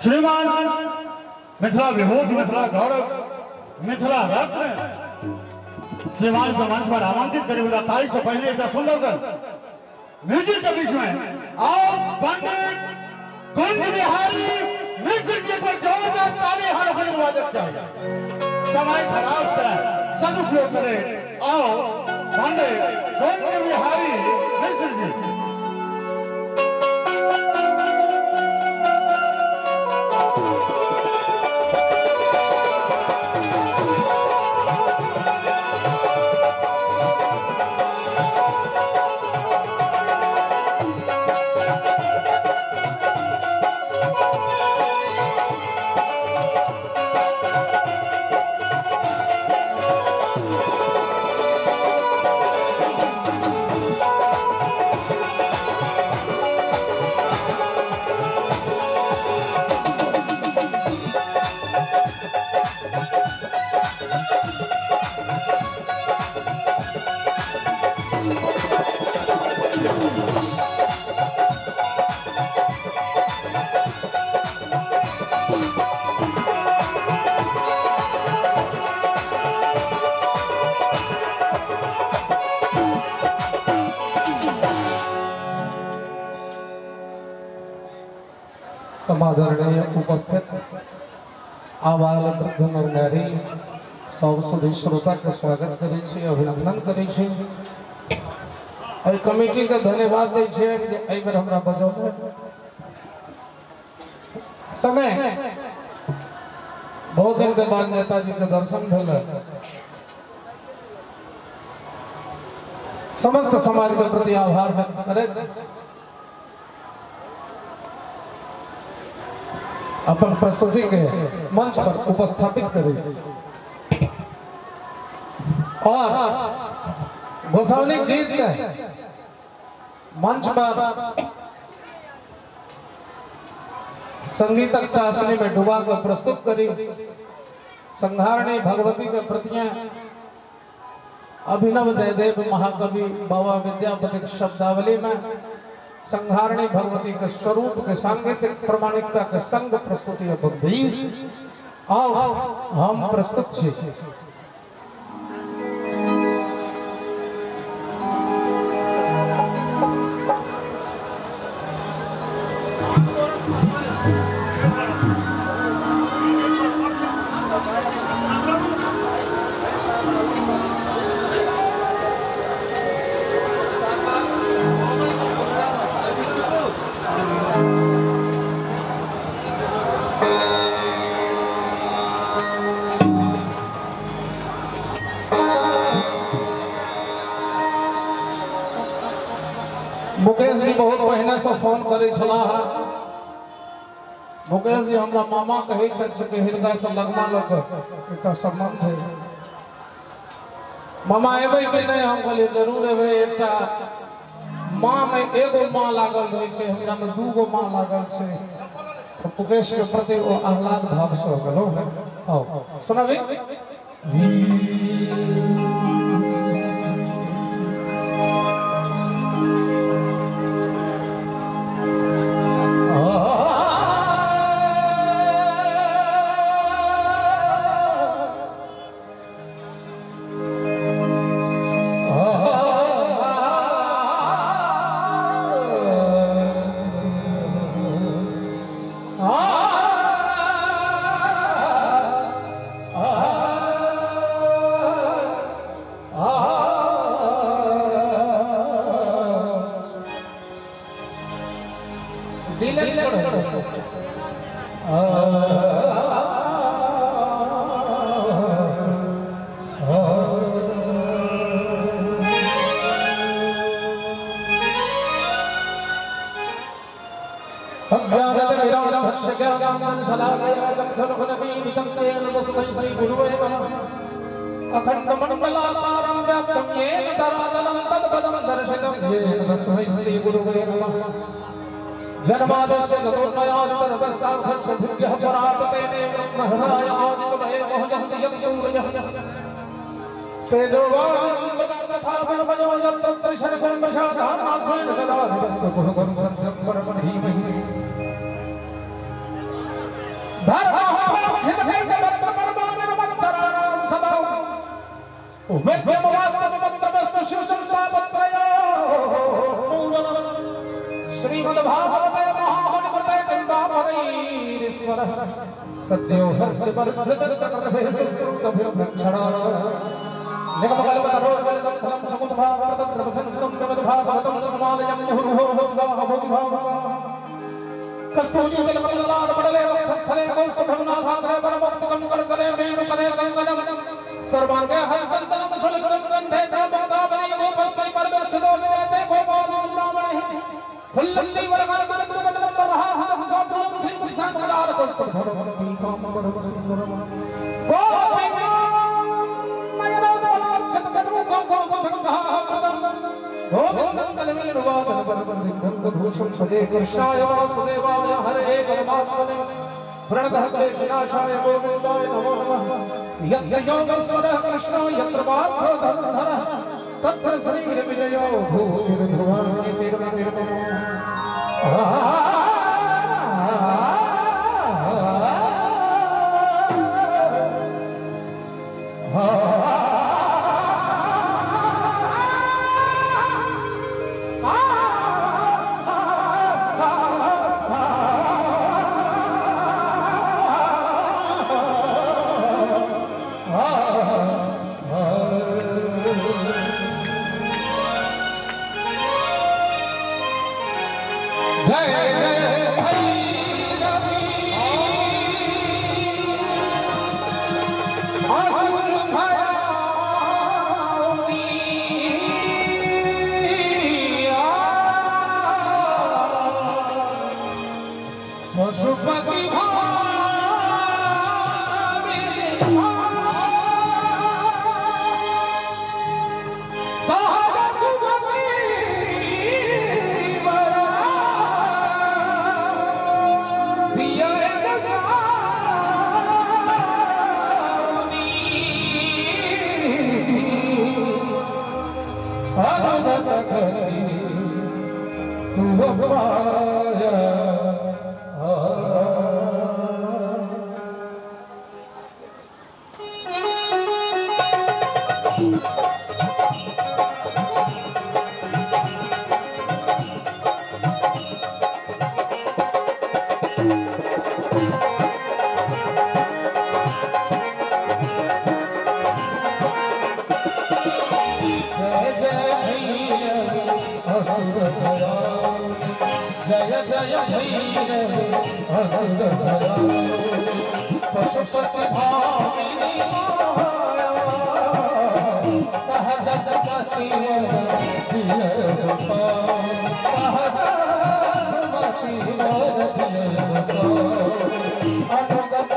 श्रीमान मिथिला विभूति, मिथिला गौरव, मिथिला रत्न श्रीमान को मंच पर आमंत्रित करेगा। तारीख से पहले एक सुंदर सर म्यूजिक के बीच में आओ पंडित कुंज बिहारी मिश्र जी पर जोरदार ताली हर हर वादक चाहिए। समय खराब है, सदुपयोग करें। आओ पंडित कुंज बिहारी मिश्र जी। समादरणीय उपस्थित आवाल वृद्ध और नारी सब सुधी श्रोता के स्वागत करे छी, अभिनंदन करे छी और कमेटी के धन्यवाद दे छी जे एहि बेर हमरा बजौले समय बहुत दिन के बाद नेताजी के दर्शन भेल। समस्त समाज के प्रति आभार व्यक्त करैत अपन प्रस्तुति के मंच पर उपस्थापित करें और गोसाउनी गीत के मंच पर संगीतक चाशनी में डुबा कर प्रस्तुत करी। संघारणी भगवती के प्रतियां अभिनव जयदेव महाकवि बाबा विद्यापति की शब्दावली में संघारणी भगवती के स्वरूप के सांगीतिक प्रमाणिकता के संग प्रस्तुति आओ हम प्रस्तुत छी। मुकेश जी बहुत पहले से फोन करे छला। मुकेश जी हमरा मामा कहे कि हृदय से लगमा लग एक संबंध है। मामा एबे कि नहीं? हम कहलिए जरूर एबे। एकटा माँ में एगो माँ लागल रहे छे, हमरा में दूगो माँ लागल छे। तो मुकेश के प्रति वो आह्लाद भाव से गलो। आओ सुनाबी। अखंड मंडलाकारं व्याप्तं येन चराचरं तत्पदं दर्शितं येन तस्मै श्री गुरुवे नमः। जन्माद्यस्य गतोन्मयान्तरतस्ताभस्वभुभ्यः परातपेने ब्रह्महृदाय आदिकवये मोहजन्ति यत् सूर्यः तेजोवान् तथा ब्रह्मयो यत्र शरशर्मशाधानास्वेन सदा धिवस्तु कुरुवं सत्यं परमं धीमहि। वैद्यमवास्तवमत्रवस्तु शिवशंसापत्रयो श्रीमद्भागवते महामुनिकृते गङ्गाधरैरीश्वरः सद्यो हरिवर्धतकृतकृतभिर्भक्षणा निगमकल्पतरोर्गलितं समुद्भागवतत्रवसंस्कृतं जगद्भागवतं समालयं मुहुर्मुहुः स्वाहाभूमिभावः कस्तूरीजलमल्लादपटले वक्षस्थले कौस्तुभवनाथाग्रे परमोक्तकं करतले वेणुकरे गङ्गनं सर्वाङ्गे हरिचन्दनं सुलसुलं गन्धे तापतापनीयोपस्मै परमेष्ठितो विरते गोपालचूडामणिः फुल्लल्ली वरकरकरकरकरकरं वरहासहस्रं सिंहसागरार कौस्तुभवनं पीताम्बरवसुन्दरं गोविन्दं सदे कृष्णाय वासुदेवाय हरे परमात्मने प्रणतः क्लेशनाशाय गोविन्दाय नमो नमः यत्र योगेश्वरः कृष्णो यत्र पार्थो धनुर्धरः तत्र श्रीविजयो भूतिर्ध्रुवं पशुपति जय जय भैरव पशुपति भामिनी सहज सपति अनुगत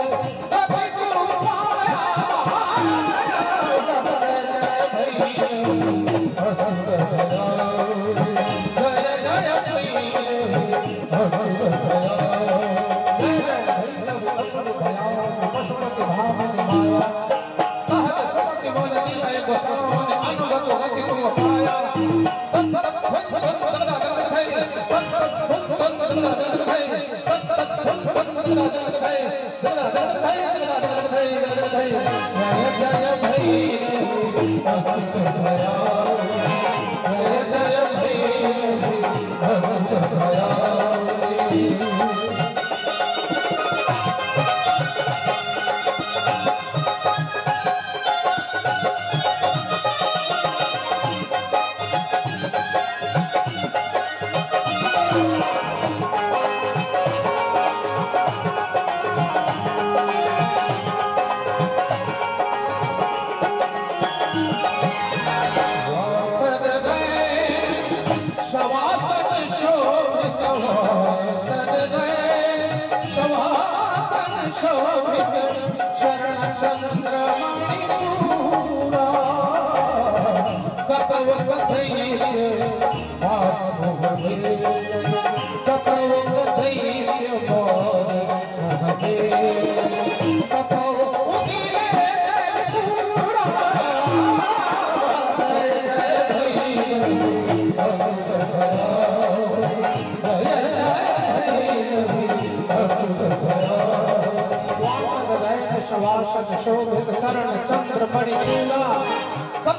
शोभित चरण चंद्र परिचूला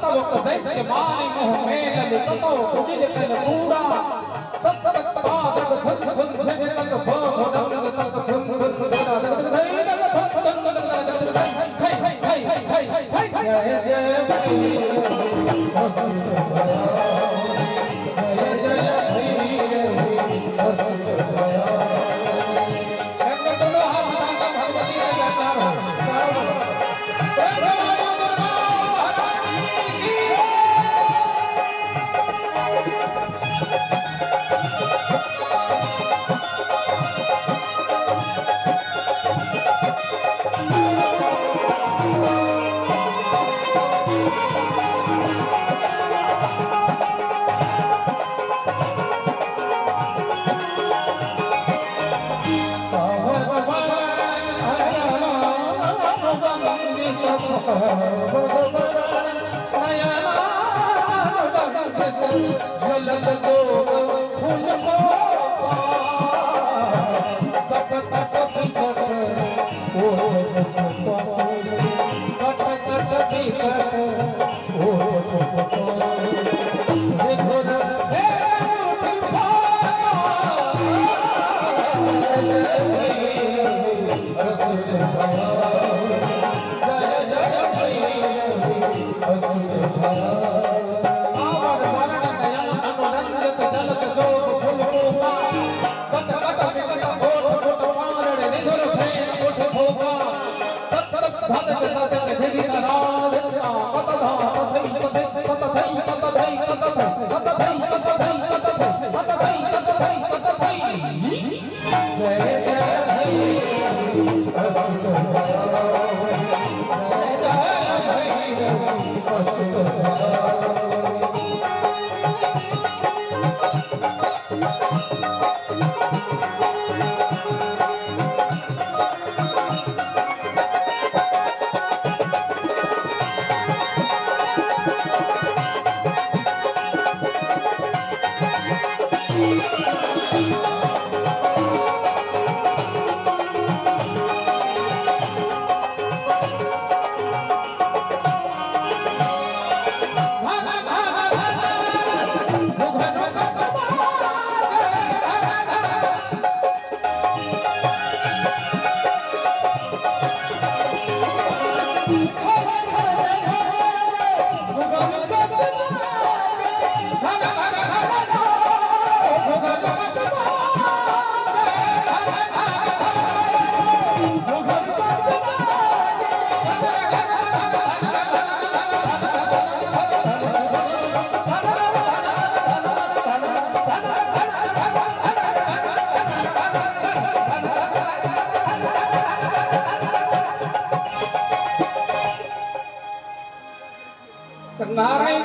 तत्व देख के मानी मोह में लले ततो सुजिल कल पूरा तत तत पादक धन धन धन तत भो भोदम तत धन धन धन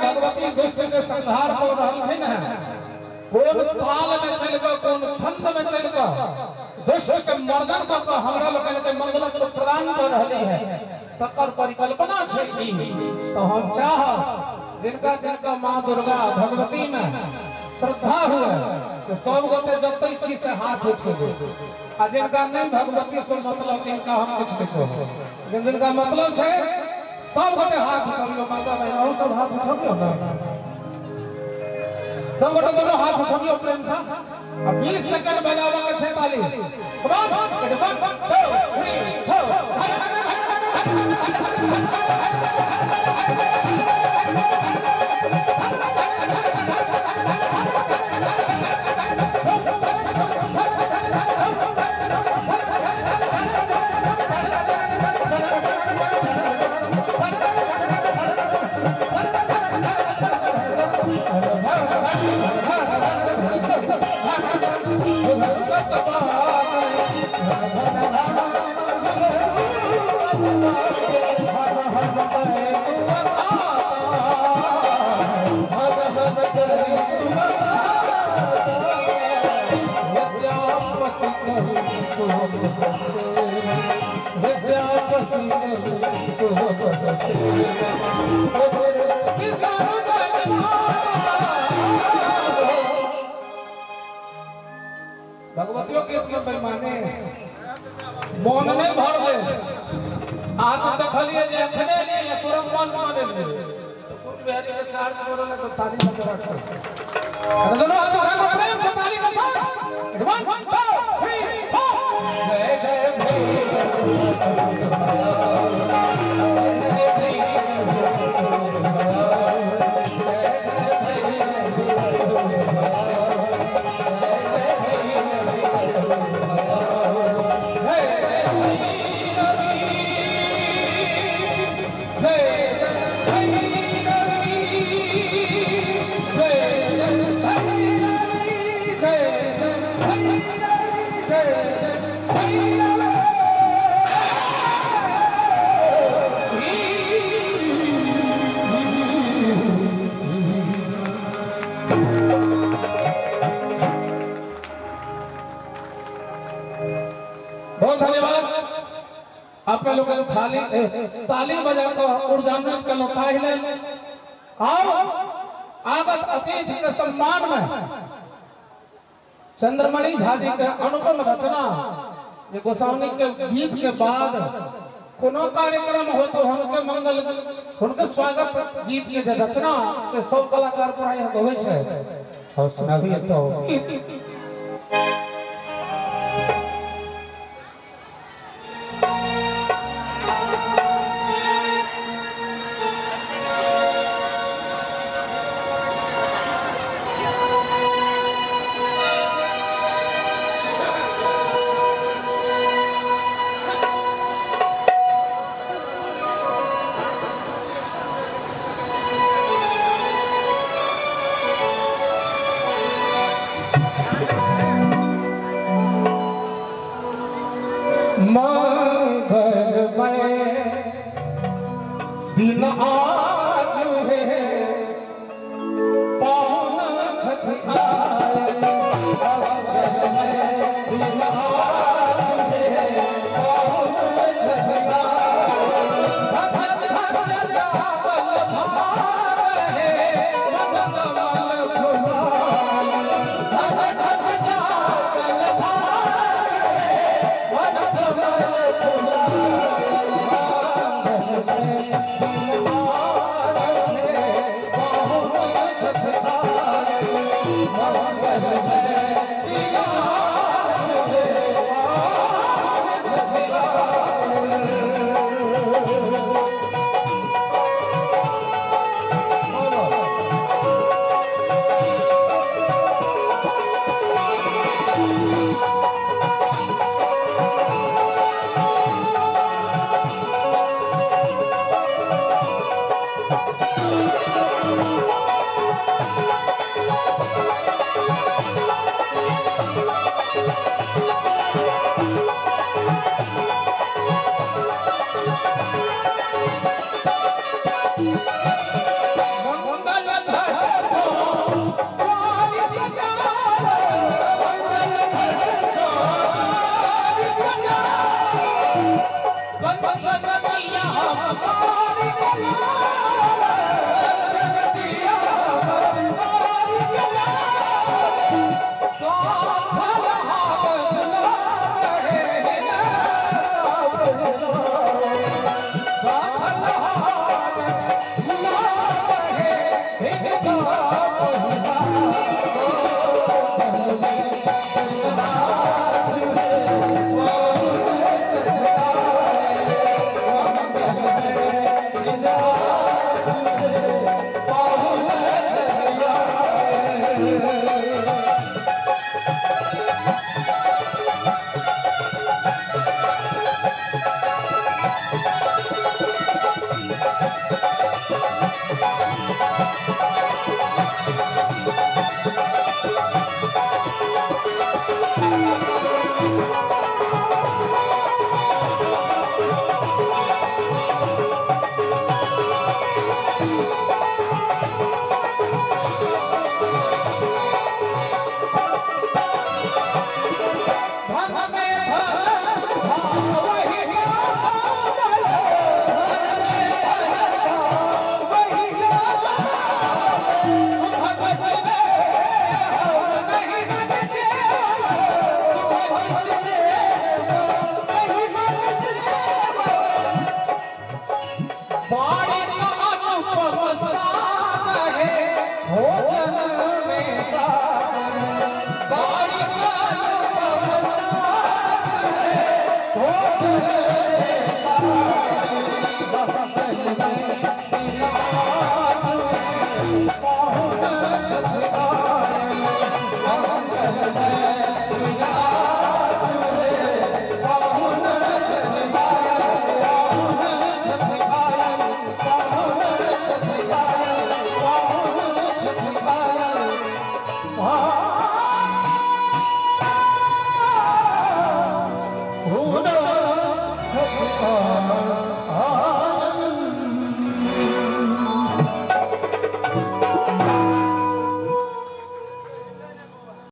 भगवती दुष्ट से संहार हो रहा है ना कौन ताल में चल गो कौन छंद में चल गो दुष्ट के मर्दन को हमरा लोग के मंगल को प्रदान कर रहली है तकर परिकल्पना छै तो हम चाह जिनका जिनका मां दुर्गा भगवती में श्रद्धा हुए से सब गोटे जतै छी से हाथ उठेबे आ जिनका नहीं भगवती से मतलब तिनका हम कुछ नहीं कहब लेकिन जिनका मतलब छै सब गोटे हाथ उठाबियो माता बहन सब हाथ उठाबियो ना सब गोटे दोनों हाथ उठाबियो प्रेम से अब 20 सेकंड बजावा के छै ताली कम ऑन 3 भगवतियों के बेईमाने मन नहीं भर गए आज तक खलिए जे अखने नहीं तुरंत मंच माने बिहारी का चार्ज करोगे तो ताली बजा रखो। अरे दोनों हाथ उठा लो, प्रेम से ताली का साथ। 1 2 3 4 जय जय बहुत धन्यवाद। आपने लोगों ने ताली बजाकर ऊर्जान्वित कर लो। पहले आओ आगत अतिथि के सम्मान में चंद्रमणि झा जी के अनुपम रचना ये गोसाउनी के गीत के बाद कोनो कार्यक्रम हो तो उनके मंगल उनके स्वागत गीत के रचना से सब कलाकार प्राय होवे छे और सुनाबी तो दिन आज है पौन छछाए दिन आज है पौन छछाए भगत भगत जावल भार है भगत कमल फुलाए भगत भगत जावल भार है भगत कमल फुलाए